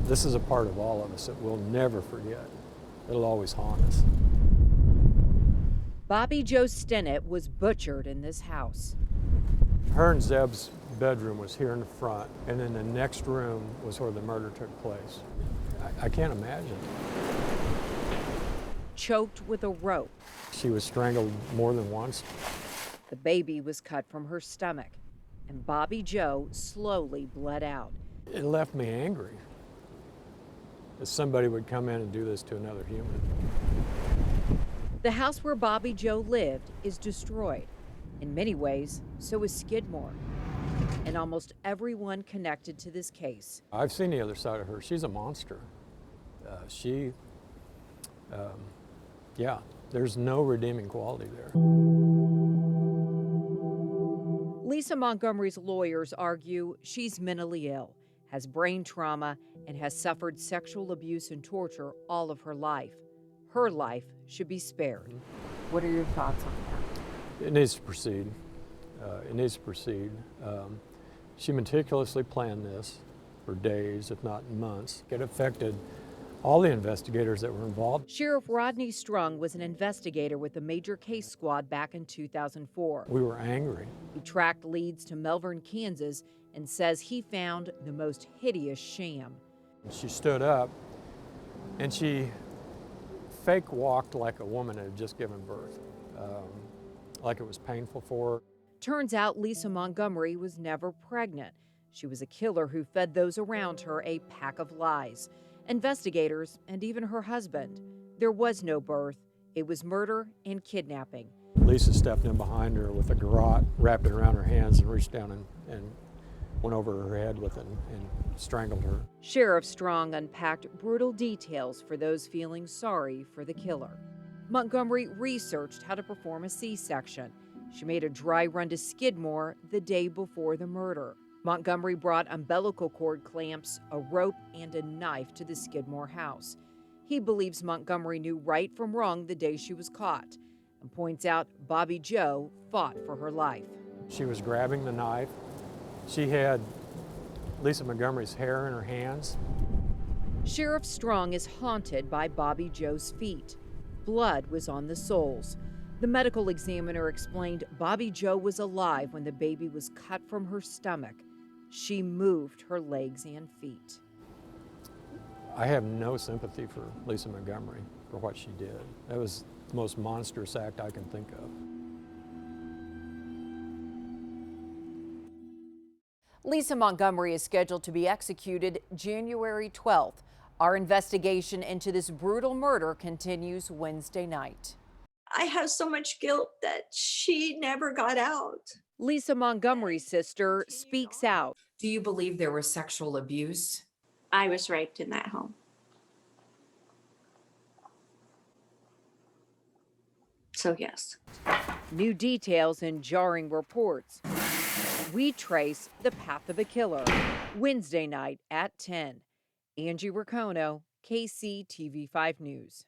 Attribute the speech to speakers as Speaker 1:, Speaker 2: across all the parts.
Speaker 1: This is a part of all of us that we'll never forget. It'll always haunt us.
Speaker 2: Bobby Joe Stinnett was butchered in this house.
Speaker 1: Her and Zeb's bedroom was here in the front, and then the next room was where the murder took place. I can't imagine.
Speaker 2: Choked with a rope.
Speaker 1: She was strangled more than once.
Speaker 2: The baby was cut from her stomach, and Bobby Joe slowly bled out.
Speaker 1: It left me angry that somebody would come in and do this to another human.
Speaker 2: The house where Bobby Joe lived is destroyed. In many ways, so is Skidmore. And almost everyone connected to this case.
Speaker 1: I've seen the other side of her. She's a monster. Yeah, there's no redeeming quality there.
Speaker 2: Lisa Montgomery's lawyers argue she's mentally ill, has brain trauma, and has suffered sexual abuse and torture all of her life. Her life should be spared. What are your thoughts on that?
Speaker 1: It needs to proceed. She meticulously planned this for days, if not months. It affected all the investigators that were involved.
Speaker 2: Sheriff Rodney Strong was an investigator with the Major Case Squad back in 2004.
Speaker 1: We were angry.
Speaker 2: He tracked leads to Melbourne, Kansas, and says he found the most hideous sham.
Speaker 1: She stood up and she fake walked like a woman that had just given birth, like it was painful for her.
Speaker 2: Turns out Lisa Montgomery was never pregnant. She was a killer who fed those around her a pack of lies. Investigators and even her husband. There was no birth. It was murder and kidnapping.
Speaker 1: Lisa stepped in behind her with a garrote, wrapped it around her hands, and reached down and went over her head with it and strangled her.
Speaker 2: Sheriff Strong unpacked brutal details for those feeling sorry for the killer. Montgomery researched how to perform a C-section. She made a dry run to Skidmore the day before the murder. Montgomery brought umbilical cord clamps, a rope, and a knife to the Skidmore house. He believes Montgomery knew right from wrong the day she was caught, and points out Bobby Joe fought for her life.
Speaker 1: She was grabbing the knife. She had Lisa Montgomery's hair in her hands.
Speaker 2: Sheriff Strong is haunted by Bobby Joe's feet. Blood was on the soles. The medical examiner explained Bobby Joe was alive when the baby was cut from her stomach. She moved her legs and feet.
Speaker 1: I have no sympathy for Lisa Montgomery for what she did. That was the most monstrous act I can think of.
Speaker 2: Lisa Montgomery is scheduled to be executed January 12th. Our investigation into this brutal murder continues Wednesday night.
Speaker 3: I have so much guilt that she never got out.
Speaker 2: Lisa Montgomery's sister speaks out.
Speaker 4: Do you believe there was sexual abuse?
Speaker 3: I was raped in that home. So yes.
Speaker 2: New details and jarring reports. We trace the path of a killer. Wednesday night at 10. Angie Riccono, KCTV5 News.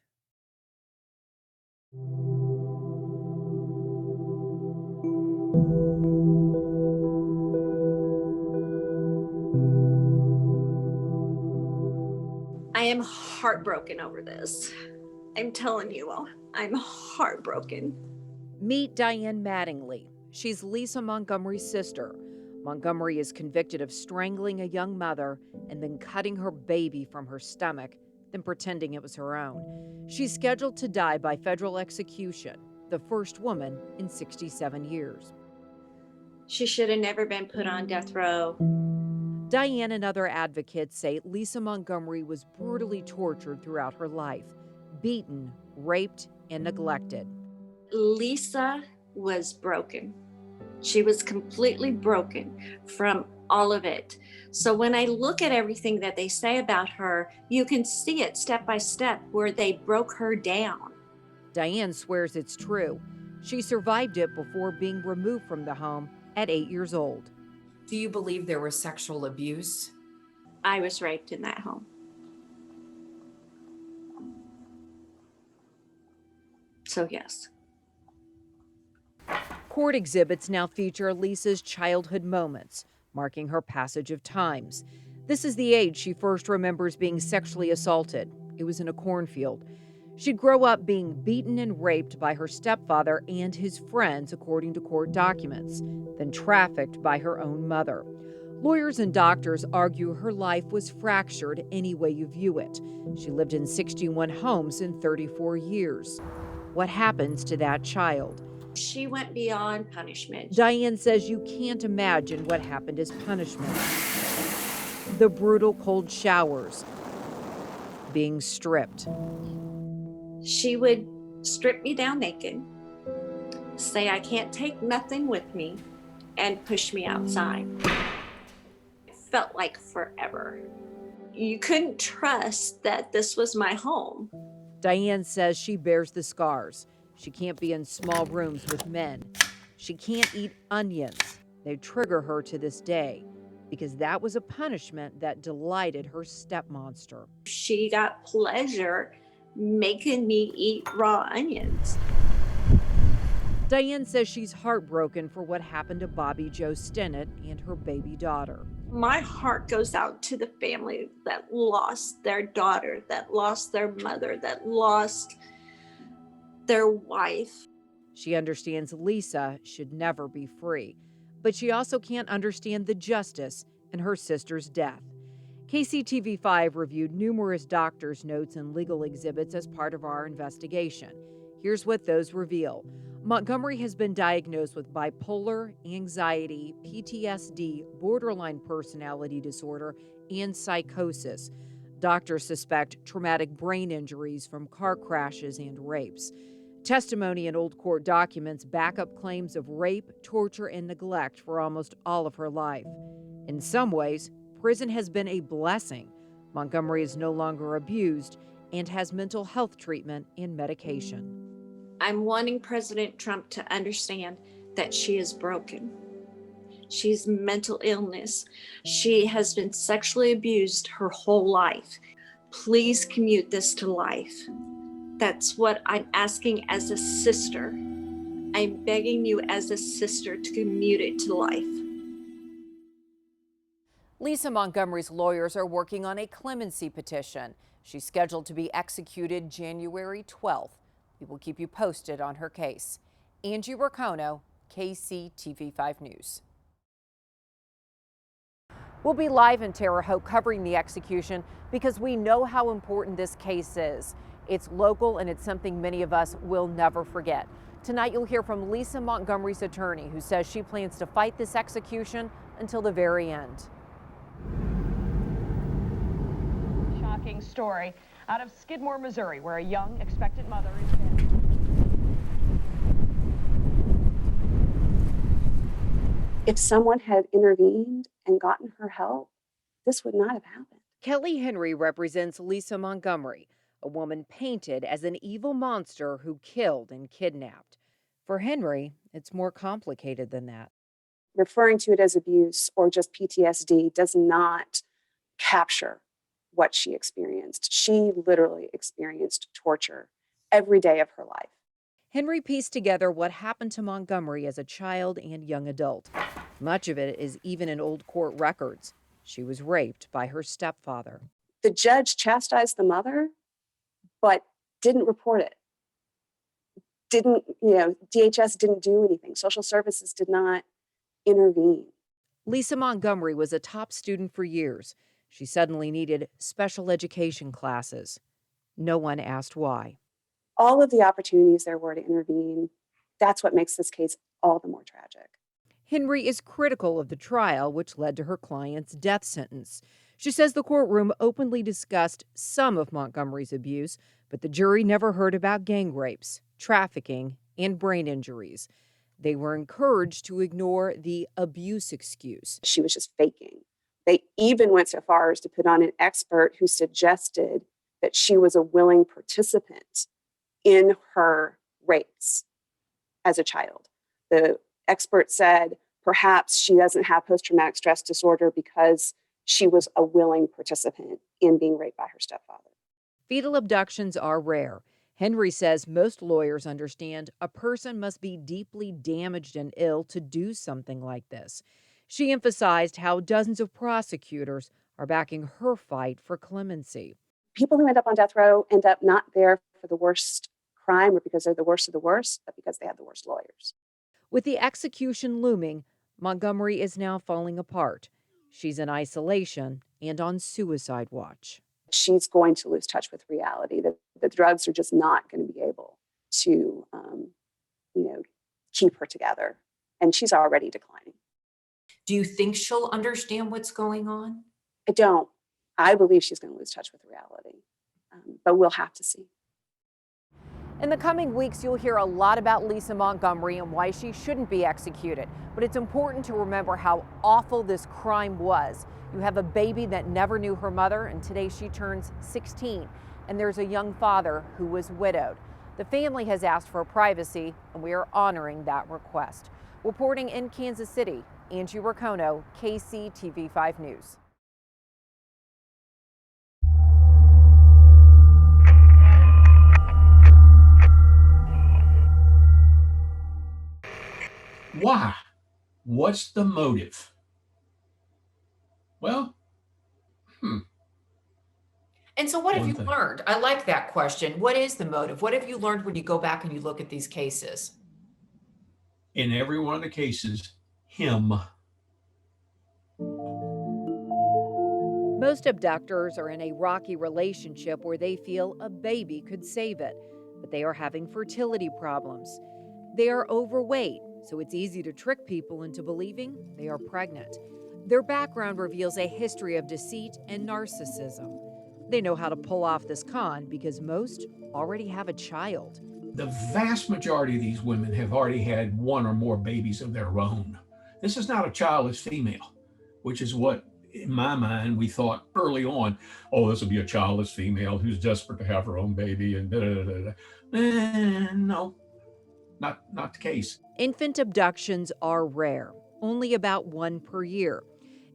Speaker 3: I am heartbroken over this. I'm telling you, I'm heartbroken.
Speaker 2: Meet Diane Mattingly. She's Lisa Montgomery's sister. Montgomery is convicted of strangling a young mother and then cutting her baby from her stomach, then pretending it was her own. She's scheduled to die by federal execution, the first woman in 67 years.
Speaker 3: She should have never been put on death row.
Speaker 2: Diane and other advocates say Lisa Montgomery was brutally tortured throughout her life, beaten, raped, and neglected.
Speaker 3: Lisa was broken. She was completely broken from all of it. So when I look at everything that they say about her, you can see it step by step where they broke her down.
Speaker 2: Diane swears it's true. She survived it before being removed from the home at 8 years old.
Speaker 4: Do you believe there was sexual abuse?
Speaker 3: I was raped in that home. So yes.
Speaker 2: Court exhibits now feature Lisa's childhood moments, marking her passage of times. This is the age she first remembers being sexually assaulted. It was in a cornfield. She'd grow up being beaten and raped by her stepfather and his friends, according to court documents, then trafficked by her own mother. Lawyers and doctors argue her life was fractured any way you view it. She lived in 61 homes in 34 years. What happens to that child?
Speaker 3: She went beyond punishment.
Speaker 2: Diane says you can't imagine what happened as punishment. The brutal cold showers, being stripped.
Speaker 3: She would strip me down naked, say I can't take nothing with me, and push me outside. It felt like forever. You couldn't trust that this was my home.
Speaker 2: Diane says she bears the scars. She can't be in small rooms with men. She can't eat onions. They trigger her to this day because that was a punishment that delighted her stepmonster.
Speaker 3: She got pleasure making me eat raw onions.
Speaker 2: Diane says she's heartbroken for what happened to Bobby Joe Stinnett and her baby daughter.
Speaker 3: My heart goes out to the family that lost their daughter, that lost their mother, that lost their wife.
Speaker 2: She understands Lisa should never be free, but she also can't understand the justice in her sister's death. KCTV5 reviewed numerous doctors' notes and legal exhibits as part of our investigation. Here's what those reveal. Montgomery has been diagnosed with bipolar, anxiety, PTSD, borderline personality disorder, and psychosis. Doctors suspect traumatic brain injuries from car crashes and rapes. Testimony in old court documents back up claims of rape, torture, and neglect for almost all of her life. In some ways, prison has been a blessing. Montgomery is no longer abused and has mental health treatment and medication.
Speaker 3: I'm wanting President Trump to understand that she is broken. She's mental illness. She has been sexually abused her whole life. Please commute this to life. That's what I'm asking as a sister. I'm begging you as a sister to commute it to life.
Speaker 2: Lisa Montgomery's lawyers are working on a clemency petition. She's scheduled to be executed January 12th. We will keep you posted on her case. Angie Racono, KCTV5 News. We'll be live in Terre Haute covering the execution because we know how important this case is. It's local and it's something many of us will never forget. Tonight you'll hear from Lisa Montgomery's attorney, who says she plans to fight this execution until the very end.
Speaker 5: Shocking story out of Skidmore, Missouri, where a young expectant mother is dead.
Speaker 6: If someone had intervened and gotten her help, this would not have happened.
Speaker 2: Kelly Henry represents Lisa Montgomery, a woman painted as an evil monster who killed and kidnapped. For Henry, it's more complicated than that.
Speaker 6: Referring to it as abuse or just PTSD does not capture what she experienced. She literally experienced torture every day of her life.
Speaker 2: Henry pieced together what happened to Montgomery as a child and young adult. Much of it is even in old court records. She was raped by her stepfather.
Speaker 6: The judge chastised the mother, but didn't report it. DHS didn't do anything. Social services did not intervene.
Speaker 2: Lisa Montgomery was a top student for years. She suddenly needed special education classes. No one asked why.
Speaker 6: All of the opportunities there were to intervene, that's what makes this case all the more tragic.
Speaker 2: Henry is critical of the trial, which led to her client's death sentence. She says the courtroom openly discussed some of Montgomery's abuse, but the jury never heard about gang rapes, trafficking, and brain injuries. They were encouraged to ignore the abuse excuse.
Speaker 6: She was just faking. They even went so far as to put on an expert who suggested that she was a willing participant in her rapes as a child. The expert said perhaps she doesn't have post-traumatic stress disorder because she was a willing participant in being raped by her stepfather.
Speaker 2: Fetal abductions are rare. Henry says most lawyers understand a person must be deeply damaged and ill to do something like this. She emphasized how dozens of prosecutors are backing her fight for clemency.
Speaker 6: People who end up on death row end up not there for the worst crime or because they're the worst of the worst, but because they have the worst lawyers.
Speaker 2: With the execution looming, Montgomery is now falling apart. She's in isolation and on suicide watch.
Speaker 6: She's going to lose touch with reality. The drugs are just not going to be able to, keep her together. And she's already declining.
Speaker 4: Do you think she'll understand what's going on?
Speaker 6: I don't. I believe she's going to lose touch with reality, but we'll have to see.
Speaker 2: In the coming weeks, you'll hear a lot about Lisa Montgomery and why she shouldn't be executed. But it's important to remember how awful this crime was. You have a baby that never knew her mother, and today she turns 16. And there's a young father who was widowed. The family has asked for privacy, and we are honoring that request. Reporting in Kansas City, Angie Racono, KCTV5 News.
Speaker 7: Why? What's the motive? Well,
Speaker 4: And so what have
Speaker 7: One
Speaker 4: you
Speaker 7: thing.
Speaker 4: learned? I like that question. What is the motive? What have you learned when you go back and you look at these cases?
Speaker 7: In every one of the cases, him.
Speaker 2: Most abductors are in a rocky relationship where they feel a baby could save it, but they are having fertility problems. They are overweight, so it's easy to trick people into believing they are pregnant. Their background reveals a history of deceit and narcissism. They know how to pull off this con because most already have a child.
Speaker 7: The vast majority of these women have already had one or more babies of their own. This is not a childless female, which is what, in my mind, we thought early on, oh, this will be a childless female who's desperate to have her own baby and da-da-da-da. No, not the case.
Speaker 2: Infant abductions are rare, only about 1 per year.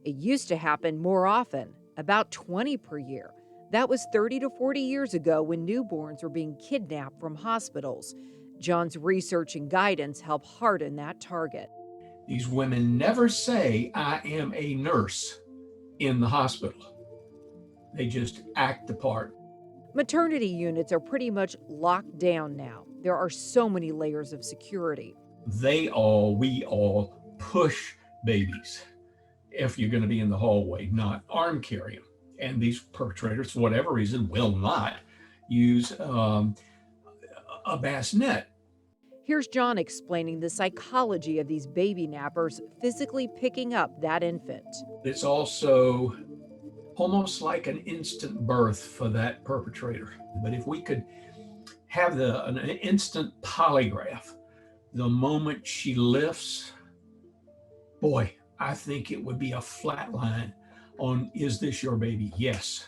Speaker 2: It used to happen more often, about 20 per year. That was 30 to 40 years ago when newborns were being kidnapped from hospitals. John's research and guidance help harden that target.
Speaker 7: These women never say, I am a nurse in the hospital. They just act the part.
Speaker 2: Maternity units are pretty much locked down now. There are so many layers of security.
Speaker 7: We all push babies if you're going to be in the hallway, not arm carry them. And these perpetrators, for whatever reason, will not use a bassinet.
Speaker 2: Here's John explaining the psychology of these baby nappers physically picking up that infant.
Speaker 7: It's also almost like an instant birth for that perpetrator. But if we could have an instant polygraph, the moment she lifts, boy, I think it would be a flat line on, is this your baby? Yes.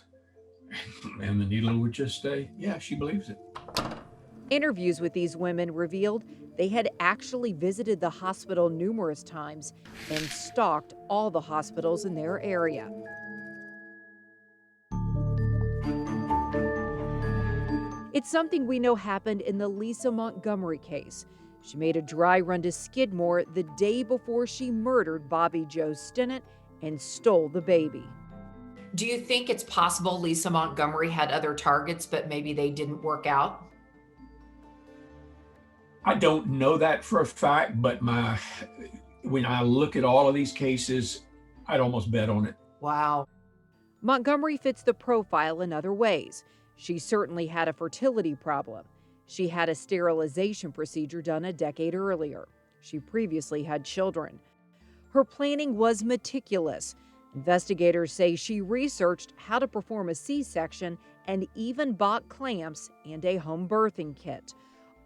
Speaker 7: And the needle would just say, yeah, she believes it.
Speaker 2: Interviews with these women revealed they had actually visited the hospital numerous times and stalked all the hospitals in their area. It's something we know happened in the Lisa Montgomery case. She made a dry run to Skidmore the day before she murdered Bobby Joe Stinnett and stole the baby.
Speaker 4: Do you think it's possible Lisa Montgomery had other targets, but maybe they didn't work out?
Speaker 7: I don't know that for a fact, but when I look at all of these cases, I'd almost bet on it.
Speaker 4: Wow.
Speaker 2: Montgomery fits the profile in other ways. She certainly had a fertility problem. She had a sterilization procedure done a decade earlier. She previously had children. Her planning was meticulous. Investigators say she researched how to perform a C-section and even bought clamps and a home birthing kit.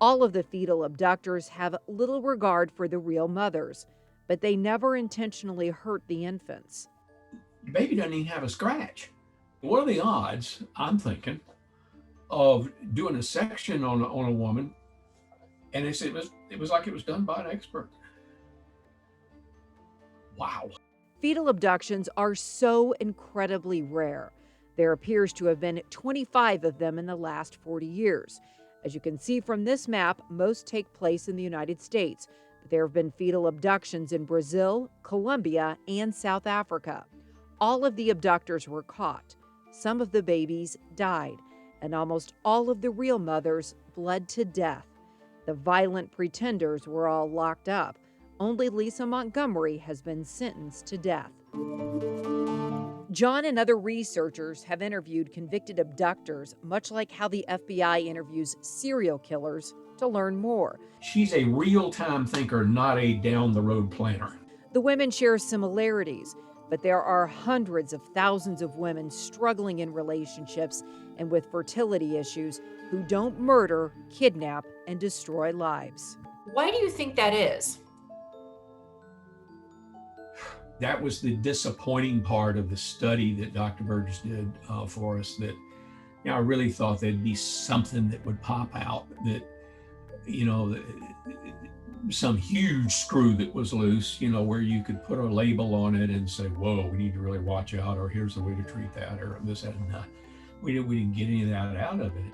Speaker 2: All of the fetal abductors have little regard for the real mothers, but they never intentionally hurt the infants.
Speaker 7: The baby doesn't even have a scratch. What are the odds, I'm thinking, of doing a section on a woman, and it was like it was done by an expert? Wow.
Speaker 2: Fetal abductions are so incredibly rare. There appears to have been 25 of them in the last 40 years. As you can see from this map, most take place in the United States, but there have been fetal abductions in Brazil, Colombia, and South Africa. all of the abductors were caught. Some of the babies died, and almost all of the real mothers bled to death. The violent pretenders were all locked up. Only Lisa Montgomery has been sentenced to death. John and other researchers have interviewed convicted abductors, much like how the FBI interviews serial killers, to learn more.
Speaker 7: She's a real-time thinker, not a down-the-road planner.
Speaker 2: The women share similarities, but there are hundreds of thousands of women struggling in relationships and with fertility issues who don't murder, kidnap, and destroy lives.
Speaker 4: Why do you think that is?
Speaker 7: That was the disappointing part of the study that Dr. Burgess did for us, that I really thought there'd be something that would pop out, that, some huge screw that was loose, where you could put a label on it and say, whoa, we need to really watch out, or here's the way to treat that, or this, that, and that. We didn't get any of that out of it.